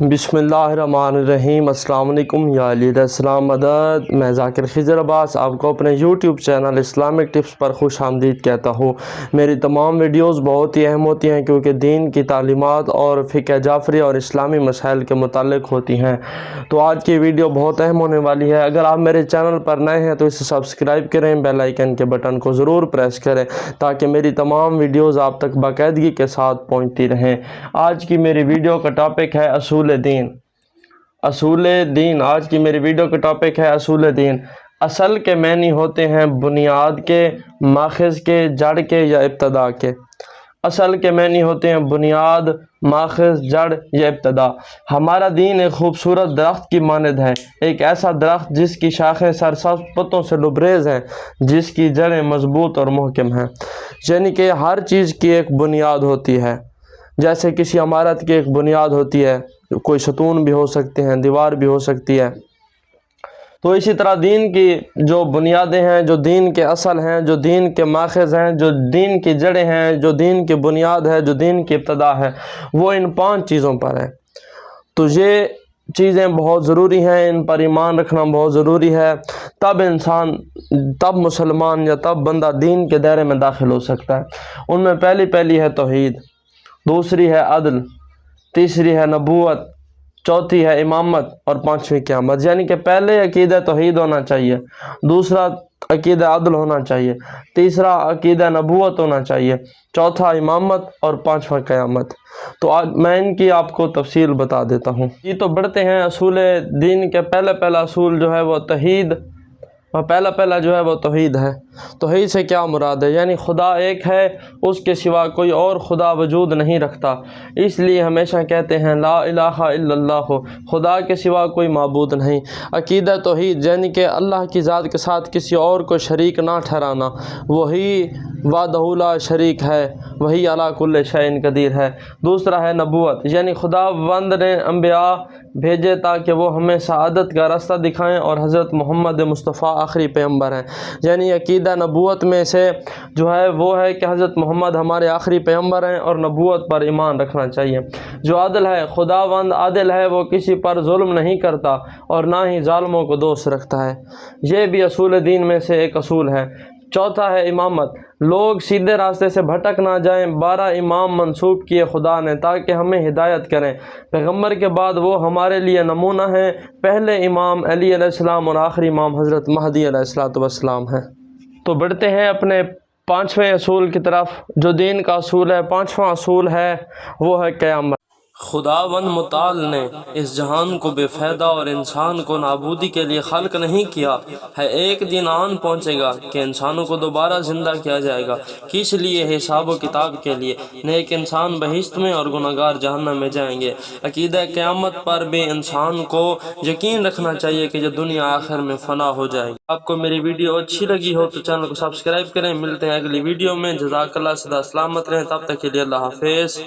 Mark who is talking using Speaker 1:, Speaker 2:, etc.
Speaker 1: बिस्मिल्लाहिर्रहमानिर्रहीम। अस्सलाम वालेकुम या अलीस्लाम मदद। मैं ज़ाकिर खिज़र अब्बास आपको अपने यूट्यूब चैनल इस्लामिक टिप्स पर खुश आमदीद कहता हूँ। मेरी तमाम वीडियोस बहुत ही अहम होती हैं क्योंकि दीन की तालीमात और फ़िक़्ह जाफ़री और इस्लामी मसाइल के मुतालिक होती हैं। तो आज की वीडियो बहुत अहम होने वाली है। अगर आप मेरे चैनल पर नए हैं तो इसे सब्सक्राइब करें, बेल आइकन के बटन को ज़रूर प्रेस करें ताकि मेरी तमाम वीडियोज़ आप तक बाकायदगी के साथ पहुँचती रहें। आज की मेरी वीडियो का टॉपिक है असूल दीन। आज की मेरी वीडियो का टॉपिक है असूल दीन। असल के मानी होते हैं बुनियाद के, माखज़ के, जड़ के या इब्तदा के। असल के मानी होते हैं बुनियाद, माखज़, जड़ या इब्तदा। हमारा दीन एक खूबसूरत दरख्त की मानद है, एक ऐसा दरख्त जिसकी शाखें सरसब्ज़ पत्तों से लबरेज़ हैं, जिसकी जड़ें मजबूत और महकम हैं। यानी कि हर चीज़ की एक बुनियाद होती है। जैसे किसी इमारत की एक बुनियाद होती है, कोई सतून भी हो सकते हैं, दीवार भी हो सकती है। तो इसी तरह दीन की जो बुनियादें हैं, जो दीन के असल हैं, जो दीन के माखज़ हैं, जो दीन की जड़ें हैं, जो दीन की बुनियाद है, जो दीन की इब्तदा है, वो इन 5 चीज़ों पर है। तो ये चीज़ें बहुत ज़रूरी हैं, इन पर ईमान रखना बहुत ज़रूरी है। तब मुसलमान या तब बंदा दीन के दायरे में दाखिल हो सकता है। उनमें पहली है तौहीद, दूसरी है अदल, तीसरी है नबूवत, चौथी है इमामत और 5वीं क़यामत। यानी कि पहले अकीदा तौहीद होना चाहिए, दूसरा अकीदा अदल होना चाहिए, तीसरा अकीदा नबूवत होना चाहिए, चौथा इमामत और 5वां क़यामत। तो आज मैं इनकी आपको तफसील बता देता हूँ। ये तो बढ़ते हैं असूल दीन के। पहला असूल जो है वो तौहीद, और पहला जो है वो तौहीद है। तौहीद से क्या मुराद है? यानी खुदा एक है, उसके सिवा कोई और खुदा वजूद नहीं रखता। इसलिए हमेशा कहते हैं ला इलाहा इल्लल्लाह, खुदा के सिवा कोई माबूद नहीं। अकीदा तौहीद यानी कि अल्लाह की ज़ात के साथ किसी और को शरीक ना ठहराना। वही वादहू ला शरीक है, वही अला कुल्ल शैइन कदीर है। दूसरा है नबूवत, यानी खुदावंद ने अंबिया भेजे ताकि वो हमें सआदत का रास्ता दिखाएं और हज़रत मोहम्मद मुस्तफ़ा आखिरी पैगम्बर हैं। यानी अकीदा नबूवत में से जो है वो है कि हज़रत मोहम्मद हमारे आखिरी पैगम्बर हैं और नबूवत पर ईमान रखना चाहिए। जो आदिल है, खुदावंद आदिल है, वो किसी पर जुल्म नहीं करता और ना ही ज़ालिमों को दोस्त रखता है। ये भी असूल दीन में से एक असूल है। चौथा है इमामत, लोग सीधे रास्ते से भटक ना जाएं। 12 इमाम मंसूब किए खुदा ने ताकि हमें हिदायत करें। पैगम्बर के बाद वो हमारे लिए नमूना है। पहले इमाम अली अलैहिस्सलाम और आखिरी इमाम हज़रत महदी अलैहिस्सलाम हैं। तो बढ़ते हैं अपने 5वें असूल की तरफ। जो दीन का असूल है, 5वां असूल है वो है क़यामत। खुदावंद मुताल ने इस जहान को बेफ़ायदा और इंसान को नाबूदी के लिए खल्क नहीं किया है। एक दिन आन पहुँचेगा कि इंसानों को दोबारा ज़िंदा किया जाएगा। किस लिए? हिसाब व किताब के लिए। नेक इंसान बहिश्त में और गुनहगार जहन्नम में जाएंगे। अकीदा क़यामत पर भी इंसान को यकीन रखना चाहिए कि जो दुनिया आखिर में फ़ना हो जाएगी। आपको मेरी वीडियो अच्छी लगी हो तो चैनल को सब्सक्राइब करें। मिलते हैं अगली वीडियो में। जज़ाकल्लाह, सदा सलामत रहें। तब तक के लिए अल्लाह हाफ़िज़।